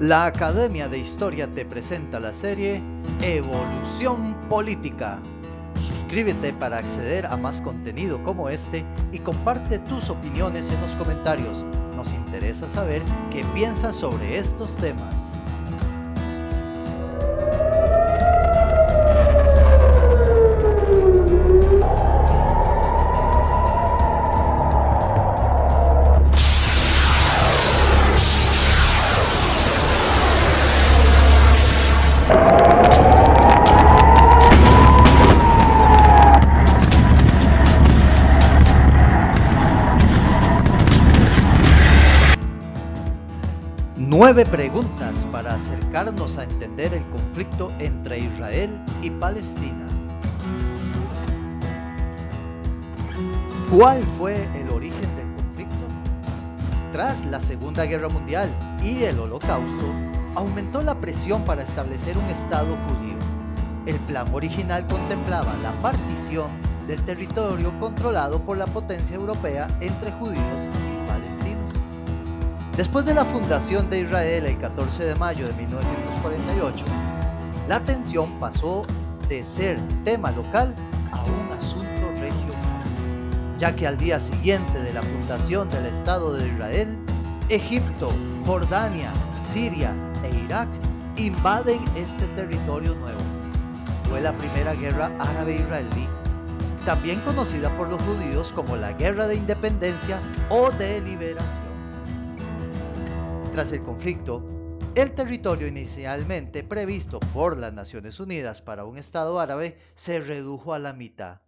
La Academia de Historia te presenta la serie Evolución Política. Suscríbete para acceder a más contenido como este y comparte tus opiniones en los comentarios. Nos interesa saber qué piensas sobre estos temas. Nueve preguntas para acercarnos a entender el conflicto entre Israel y Palestina. ¿Cuál fue el origen del conflicto? Tras la Segunda Guerra Mundial y el Holocausto, aumentó la presión para establecer un Estado judío. El plan original contemplaba la partición del territorio controlado por la potencia europea entre judíos y palestinos. Después de la fundación de Israel el 14 de mayo de 1948, la tensión pasó de ser tema local a un asunto regional, ya que al día siguiente de la fundación del Estado de Israel, Egipto, Jordania, Siria e Irak invaden este territorio nuevo. Fue la primera guerra árabe-israelí, también conocida por los judíos como la Guerra de Independencia o de Liberación. Tras el conflicto, el territorio inicialmente previsto por las Naciones Unidas para un Estado árabe se redujo a la mitad,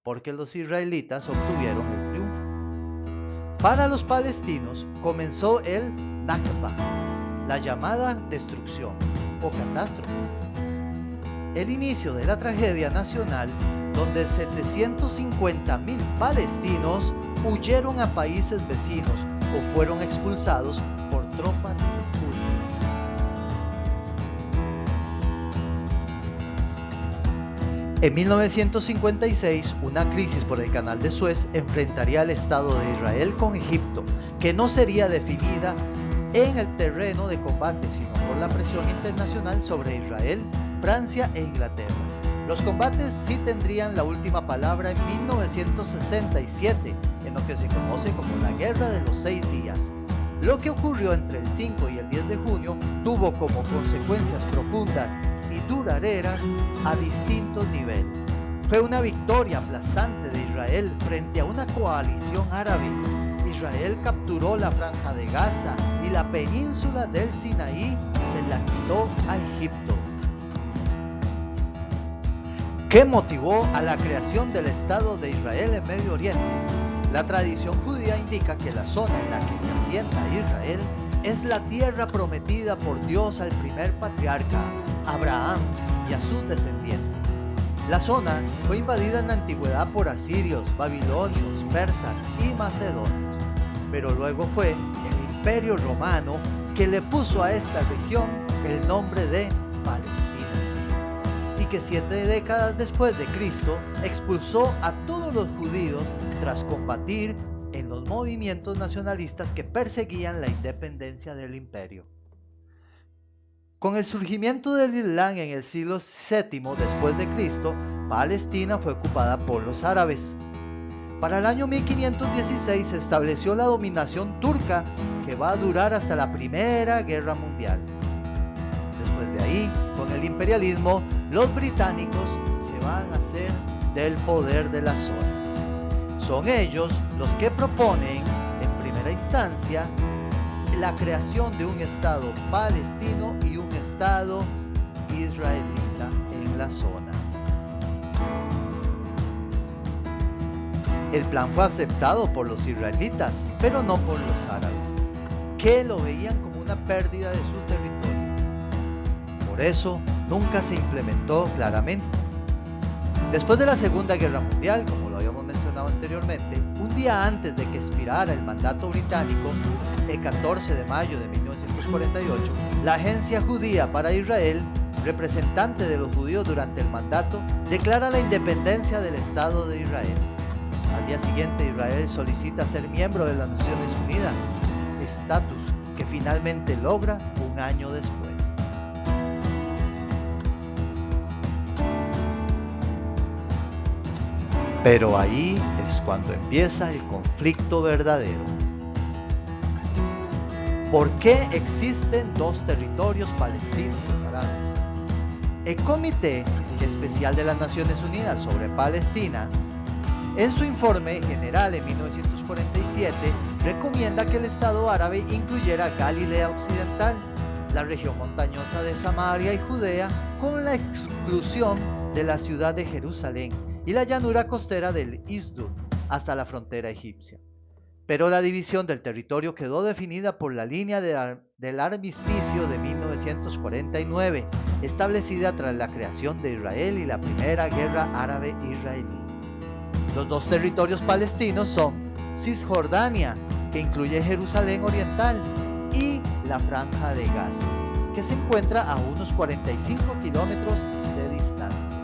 porque los israelitas obtuvieron el triunfo. Para los palestinos comenzó el Nakba, la llamada destrucción o catástrofe, el inicio de la tragedia nacional donde 750.000 palestinos huyeron a países vecinos o fueron expulsados por tropas judías. En 1956, una crisis por el Canal de Suez enfrentaría al Estado de Israel con Egipto, que no sería definida en el terreno de combate, sino por la presión internacional sobre Israel, Francia e Inglaterra. Los combates sí tendrían la última palabra en 1967, en lo que se conoce como la Guerra de los 6 días. Lo que ocurrió entre el 5 y el 10 de junio tuvo como consecuencias profundas y duraderas a distintos niveles. Fue una victoria aplastante de Israel frente a una coalición árabe. Israel capturó la Franja de Gaza y la península del Sinaí se la quitó a Egipto. ¿Qué motivó a la creación del Estado de Israel en Medio Oriente? La tradición judía indica que la zona en la que se asienta Israel es la tierra prometida por Dios al primer patriarca, Abraham, y a sus descendientes. La zona fue invadida en la antigüedad por asirios, babilonios, persas y macedonios, pero luego fue el Imperio Romano que le puso a esta región el nombre de Palestina, y que 7 décadas después de Cristo expulsó a todos los judíos tras combatir en los movimientos nacionalistas que perseguían la independencia del imperio. Con el surgimiento del Islam en el siglo VII después de Cristo, Palestina fue ocupada por los árabes. Para el año 1516 se estableció la dominación turca, que va a durar hasta la Primera Guerra Mundial. Después de ahí, con el imperialismo, los británicos se van a hacer del poder de la zona. Son ellos los que proponen, en primera instancia, la creación de un Estado palestino y un Estado israelita en la zona. El plan fue aceptado por los israelitas, pero no por los árabes, que lo veían como una pérdida de su territorio. Por eso, nunca se implementó claramente. Después de la Segunda Guerra Mundial, como lo habíamos mencionado anteriormente, un día antes de que expirara el mandato británico, el 14 de mayo de 1948, la Agencia Judía para Israel, representante de los judíos durante el mandato, declara la independencia del Estado de Israel. Al día siguiente, Israel solicita ser miembro de las Naciones Unidas, estatus que finalmente logra un año después. Pero ahí es cuando empieza el conflicto verdadero. ¿Por qué existen dos territorios palestinos separados? El Comité Especial de las Naciones Unidas sobre Palestina, en su informe general en 1947, recomienda que el Estado árabe incluyera Galilea Occidental, la región montañosa de Samaria y Judea, con la exclusión de la ciudad de Jerusalén y la llanura costera del Isdud hasta la frontera egipcia. Pero la división del territorio quedó definida por la línea del armisticio de 1949, establecida tras la creación de Israel y la primera guerra árabe-israelí. Los dos territorios palestinos son Cisjordania, que incluye Jerusalén Oriental, y la Franja de Gaza, que se encuentra a unos 45 kilómetros de distancia.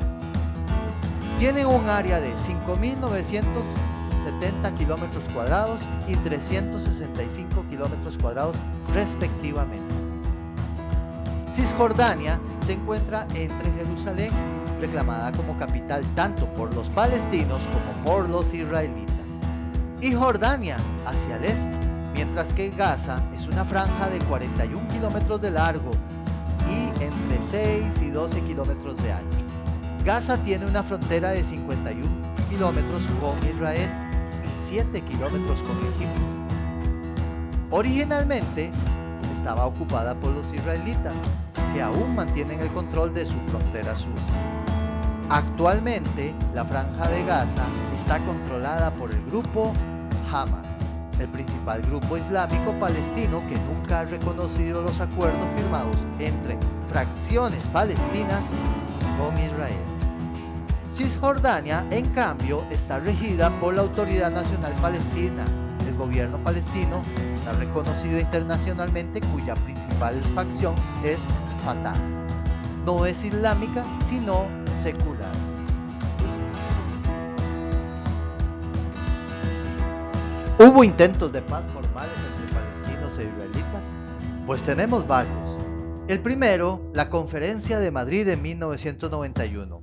Tienen un área de 5.970 kilómetros cuadrados y 365 kilómetros cuadrados respectivamente. Cisjordania se encuentra entre Jerusalén, reclamada como capital tanto por los palestinos como por los israelitas, y Jordania hacia el este, mientras que Gaza es una franja de 41 kilómetros de largo y entre 6 y 12 kilómetros de ancho. Gaza tiene una frontera de 51 kilómetros con Israel y 7 kilómetros con Egipto. Originalmente estaba ocupada por los israelitas, que aún mantienen el control de su frontera sur. Actualmente, la Franja de Gaza está controlada por el grupo Hamas, el principal grupo islámico palestino que nunca ha reconocido los acuerdos firmados entre fracciones palestinas con Israel. Cisjordania, en cambio, está regida por la Autoridad Nacional Palestina. El gobierno palestino está reconocido internacionalmente, cuya principal facción es Fatah. No es islámica, sino secular. ¿Hubo intentos de paz formales entre palestinos e israelitas? Pues tenemos varios. El primero, la Conferencia de Madrid en 1991.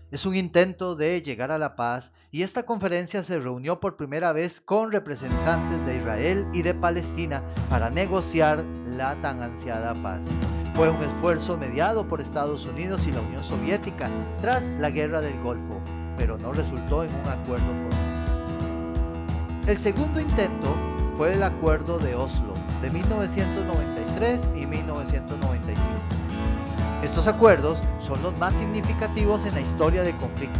Es un intento de llegar a la paz y esta conferencia se reunió por primera vez con representantes de Israel y de Palestina para negociar la tan ansiada paz. Fue un esfuerzo mediado por Estados Unidos y la Unión Soviética tras la Guerra del Golfo, pero no resultó en un acuerdo formal. El segundo intento fue el Acuerdo de Oslo de 1993 y 1995. Estos acuerdos son los más significativos en la historia del conflicto.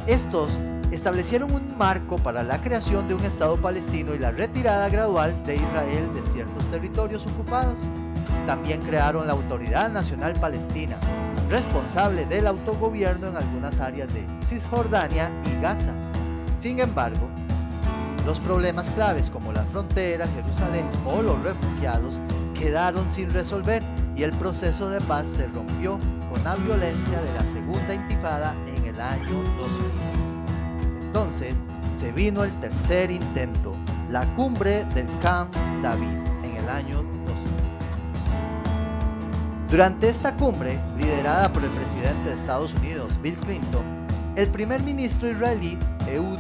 Estos establecieron un marco para la creación de un Estado palestino y la retirada gradual de Israel de ciertos territorios ocupados. También crearon la Autoridad Nacional Palestina, responsable del autogobierno en algunas áreas de Cisjordania y Gaza. Sin embargo, los problemas claves como las fronteras, Jerusalén o los refugiados quedaron sin resolver y el proceso de paz se rompió con la violencia de la Segunda Intifada en el año 2000. Entonces se vino el tercer intento, la cumbre del Camp David en el año 2000. Durante esta cumbre, liderada por el presidente de Estados Unidos, Bill Clinton, el primer ministro israelí, Ehud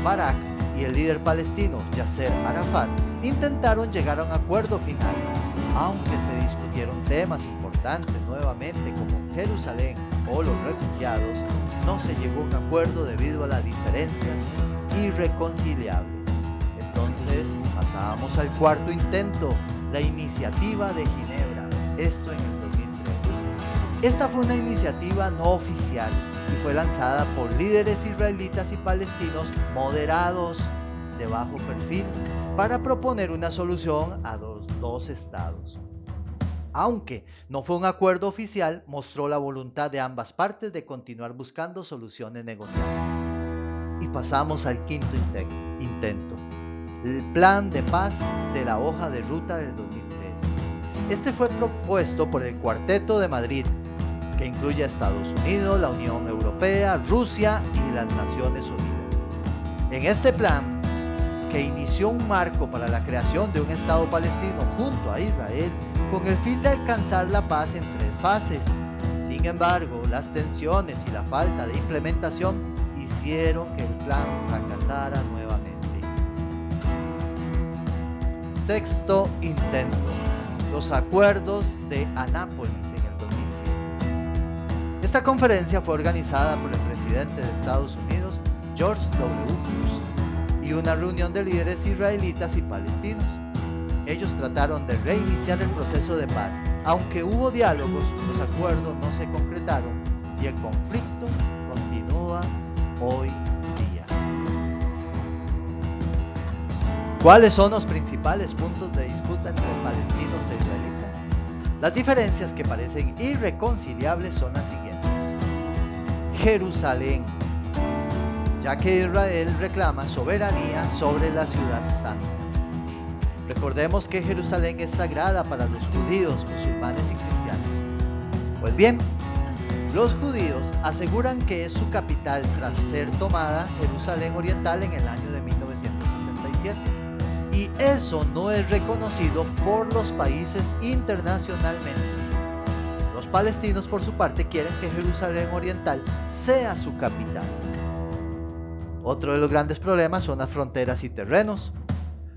Barak, y el líder palestino, Yasser Arafat, intentaron llegar a un acuerdo final, aunque se discutieron temas importantes nuevamente como Jerusalén o los refugiados. No se llegó a un acuerdo debido a las diferencias irreconciliables. Entonces pasábamos al cuarto intento, la iniciativa de Ginebra, esto en el 2003. Esta fue una iniciativa no oficial y fue lanzada por líderes israelitas y palestinos moderados de bajo perfil para proponer una solución a los dos estados. Aunque no fue un acuerdo oficial, mostró la voluntad de ambas partes de continuar buscando soluciones negociadas. Y pasamos al quinto intento, el Plan de Paz de la Hoja de Ruta del 2003. Este fue propuesto por el Cuarteto de Madrid, que incluye a Estados Unidos, la Unión Europea, Rusia y las Naciones Unidas. En este plan, que inició un marco para la creación de un Estado palestino junto a a Israel con el fin de alcanzar la paz en 3 fases. Sin embargo, las tensiones y la falta de implementación hicieron que el plan fracasara nuevamente. Sexto intento: los acuerdos de Anápolis en el 2007. Esta conferencia fue organizada por el presidente de Estados Unidos, George W. Bush, y una reunión de líderes israelitas y palestinos. Ellos trataron de reiniciar el proceso de paz. Aunque hubo diálogos, los acuerdos no se concretaron y el conflicto continúa hoy día. ¿Cuáles son los principales puntos de disputa entre palestinos e israelitas? Las diferencias que parecen irreconciliables son las siguientes. Jerusalén, ya que Israel reclama soberanía sobre la ciudad santa. Recordemos que Jerusalén es sagrada para los judíos, musulmanes y cristianos. Pues bien, los judíos aseguran que es su capital tras ser tomada Jerusalén Oriental en el año de 1967. Y eso no es reconocido por los países internacionalmente. Los palestinos, por su parte, quieren que Jerusalén Oriental sea su capital. Otro de los grandes problemas son las fronteras y terrenos.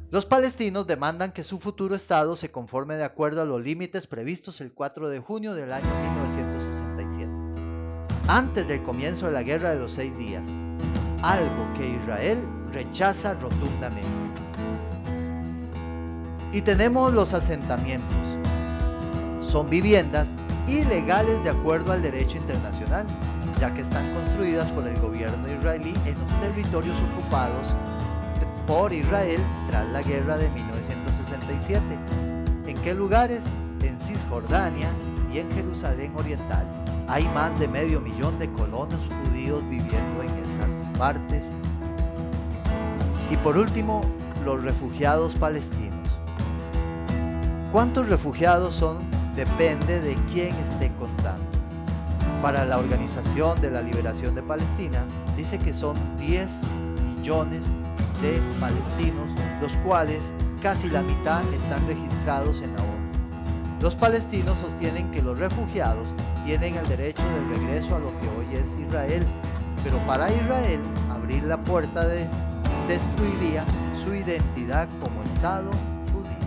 Los palestinos demandan que su futuro estado se conforme de acuerdo a los límites previstos el 4 de junio del año 1967, antes del comienzo de la Guerra de los 6 días, algo que Israel rechaza rotundamente. Y tenemos los asentamientos. Son viviendas ilegales de acuerdo al derecho internacional, ya que están construidas por el gobierno israelí en los territorios ocupados por Israel tras la guerra de 1967. ¿En qué lugares? En Cisjordania y en Jerusalén Oriental. Hay más de 500,000 de colonos judíos viviendo en esas partes. Y por último, los refugiados palestinos. ¿Cuántos refugiados son? Depende de quién esté contando. Para la Organización de la Liberación de Palestina, dice que son 10 millones de palestinos, los cuales casi la mitad están registrados en la ONU. Los palestinos sostienen que los refugiados tienen el derecho de regreso a lo que hoy es Israel, pero para Israel abrir la puerta destruiría su identidad como Estado judío.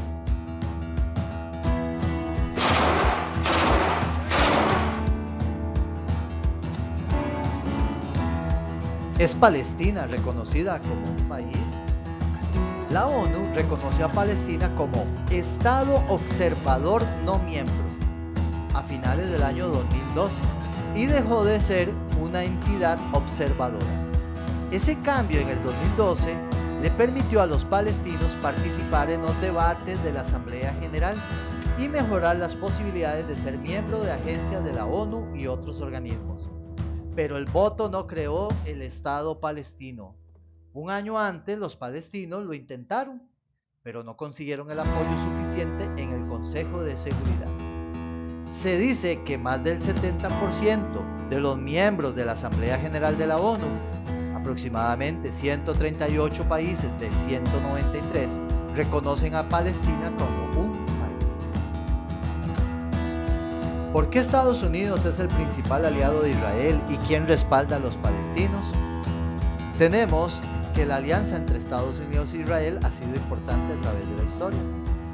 ¿Es Palestina reconocida como un país? La ONU reconoció a Palestina como Estado observador no miembro a finales del año 2012 y dejó de ser una entidad observadora. Ese cambio en el 2012 le permitió a los palestinos participar en los debates de la Asamblea General y mejorar las posibilidades de ser miembro de agencias de la ONU y otros organismos. Pero el voto no creó el Estado palestino. Un año antes los palestinos lo intentaron, pero no consiguieron el apoyo suficiente en el Consejo de Seguridad. Se dice que más del 70% de los miembros de la Asamblea General de la ONU, aproximadamente 138 países de 193, reconocen a Palestina como un país. ¿Por qué Estados Unidos es el principal aliado de Israel y quién respalda a los palestinos? Tenemos que la alianza entre Estados Unidos e Israel ha sido importante a través de la historia.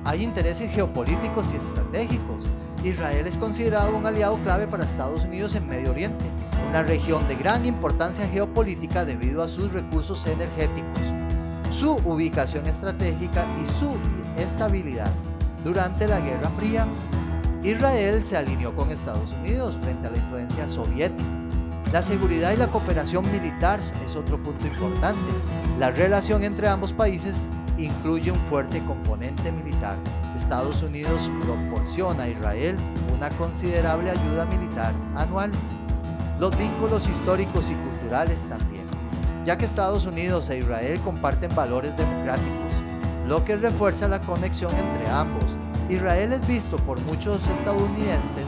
Hay intereses geopolíticos y estratégicos. Israel es considerado un aliado clave para Estados Unidos en Medio Oriente, una región de gran importancia geopolítica debido a sus recursos energéticos, su ubicación estratégica y su estabilidad. Durante la Guerra Fría, Israel se alineó con Estados Unidos frente a la influencia soviética. La seguridad y la cooperación militar es otro punto importante. La relación entre ambos países incluye un fuerte componente militar. Estados Unidos proporciona a Israel una considerable ayuda militar anual. Los vínculos históricos y culturales también, ya que Estados Unidos e Israel comparten valores democráticos, lo que refuerza la conexión entre ambos. Israel es visto por muchos estadounidenses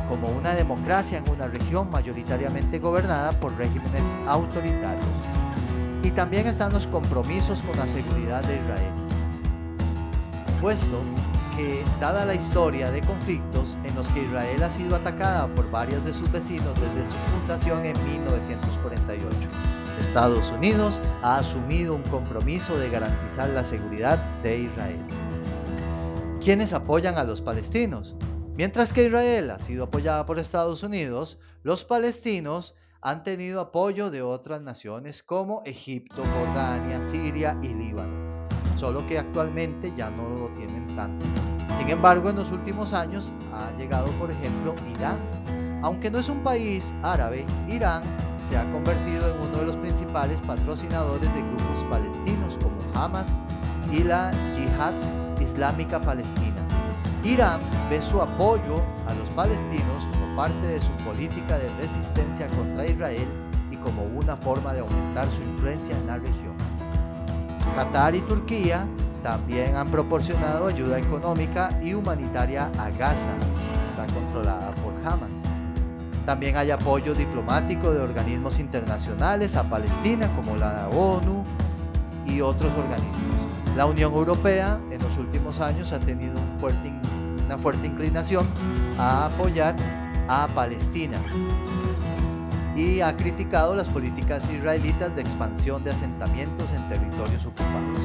como una democracia en una región mayoritariamente gobernada por regímenes autoritarios. Y también están los compromisos con la seguridad de Israel, puesto que, dada la historia de conflictos en los que Israel ha sido atacada por varios de sus vecinos desde su fundación en 1948, Estados Unidos ha asumido un compromiso de garantizar la seguridad de Israel. ¿Quiénes apoyan a los palestinos? Mientras que Israel ha sido apoyada por Estados Unidos, los palestinos han tenido apoyo de otras naciones como Egipto, Jordania, Siria y Líbano, solo que actualmente ya no lo tienen tanto. Sin embargo, en los últimos años ha llegado, por ejemplo, Irán. Aunque no es un país árabe, Irán se ha convertido en uno de los principales patrocinadores de grupos palestinos como Hamas y la Yihad Islámica Palestina. Irán ve su apoyo a los palestinos como parte de su política de resistencia contra Israel y como una forma de aumentar su influencia en la región. Qatar y Turquía también han proporcionado ayuda económica y humanitaria a Gaza, que está controlada por Hamas. También hay apoyo diplomático de organismos internacionales a Palestina como la ONU y otros organismos. La Unión Europea en los últimos años ha tenido una fuerte inclinación a apoyar a Palestina y ha criticado las políticas israelitas de expansión de asentamientos en territorios ocupados.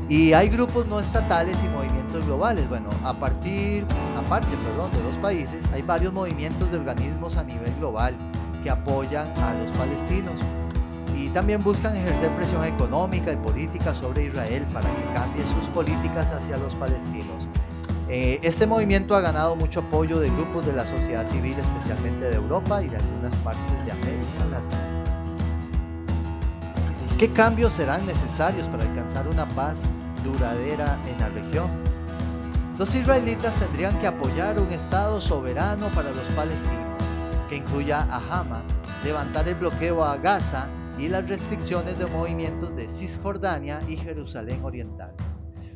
Y hay grupos no estatales y movimientos globales. Bueno, aparte de los países, hay varios movimientos de organismos a nivel global que apoyan a los palestinos y también buscan ejercer presión económica y política sobre Israel para que cambie sus políticas hacia los palestinos. Este movimiento ha ganado mucho apoyo de grupos de la sociedad civil, especialmente de Europa y de algunas partes de América Latina. ¿Qué cambios serán necesarios para alcanzar una paz duradera en la región? Los israelitas tendrían que apoyar un Estado soberano para los palestinos, que incluya a Hamas, levantar el bloqueo a Gaza y las restricciones de movimientos de Cisjordania y Jerusalén Oriental.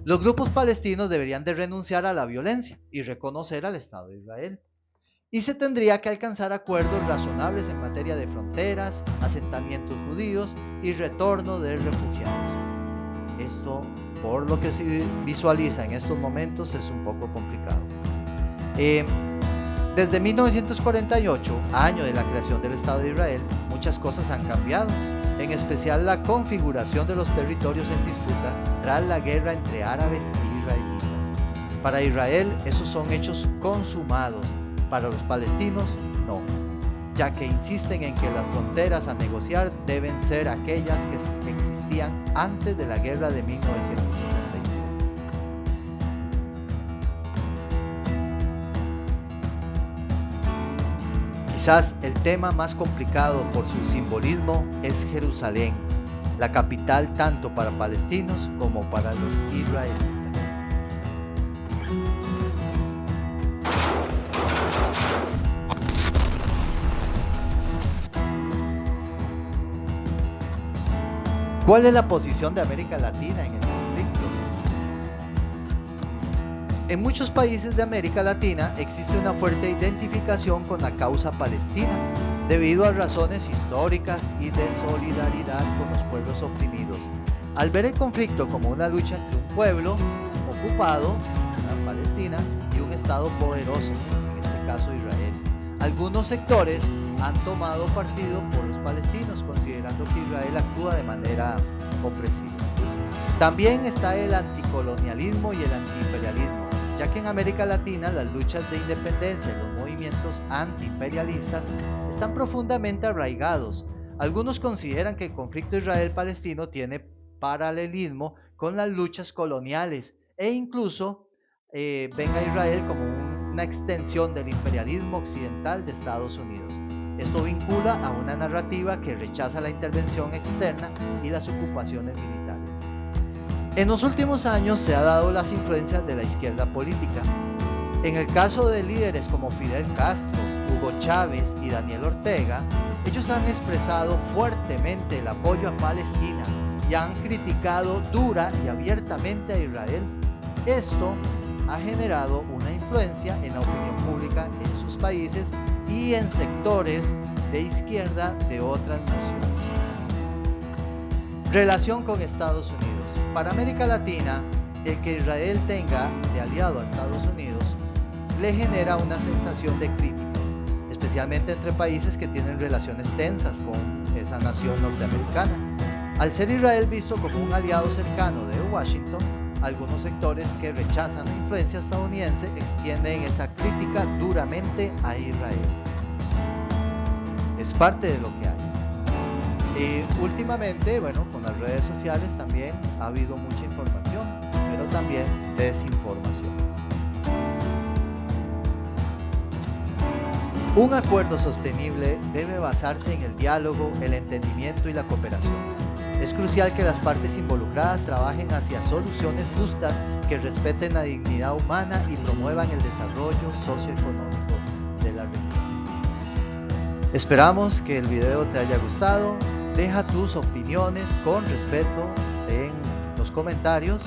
Los grupos palestinos deberían de renunciar a la violencia y reconocer al Estado de Israel. Y se tendría que alcanzar acuerdos razonables en materia de fronteras, asentamientos judíos y retorno de refugiados. Esto, por lo que se visualiza en estos momentos, es un poco complicado. Desde 1948, año de la creación del Estado de Israel, muchas cosas han cambiado, en especial la configuración de los territorios en disputa tras la guerra entre árabes y israelitas. Para Israel, esos son hechos consumados. Para los palestinos, no, ya que insisten en que las fronteras a negociar deben ser aquellas que existían antes de la guerra de 1967. Quizás el tema más complicado por su simbolismo es Jerusalén, la capital tanto para palestinos como para los israelíes. ¿Cuál es la posición de América Latina en el conflicto? En muchos países de América Latina existe una fuerte identificación con la causa palestina, debido a razones históricas y de solidaridad con los pueblos oprimidos. Al ver el conflicto como una lucha entre un pueblo ocupado, la Palestina, y un Estado poderoso, en este caso Israel, algunos sectores han tomado partido por los palestinos, considerando que Israel actúa de manera opresiva. También está el anticolonialismo y el antiimperialismo, ya que en América Latina las luchas de independencia y los movimientos antiimperialistas están profundamente arraigados. Algunos consideran que el conflicto israel-palestino tiene paralelismo con las luchas coloniales e incluso ven a Israel como una extensión del imperialismo occidental de Estados Unidos. Esto vincula a una narrativa que rechaza la intervención externa y las ocupaciones militares. En los últimos años se ha dado las influencias de la izquierda política. En el caso de líderes como Fidel Castro, Hugo Chávez y Daniel Ortega, ellos han expresado fuertemente el apoyo a Palestina y han criticado dura y abiertamente a Israel. Esto ha generado una influencia en la opinión pública en sus países y en sectores de izquierda de otras naciones. Relación con Estados Unidos. Para América Latina, el que Israel tenga de aliado a Estados Unidos le genera una sensación de críticas, especialmente entre países que tienen relaciones tensas con esa nación norteamericana. Al ser Israel visto como un aliado cercano de Washington, algunos sectores que rechazan la influencia estadounidense extienden esa crítica duramente a Israel. Es parte de lo que hay. Últimamente, con las redes sociales también ha habido mucha información, pero también desinformación. Un acuerdo sostenible debe basarse en el diálogo, el entendimiento y la cooperación. Es crucial que las partes involucradas trabajen hacia soluciones justas que respeten la dignidad humana y promuevan el desarrollo socioeconómico de la región. Esperamos que el video te haya gustado. Deja tus opiniones con respeto en los comentarios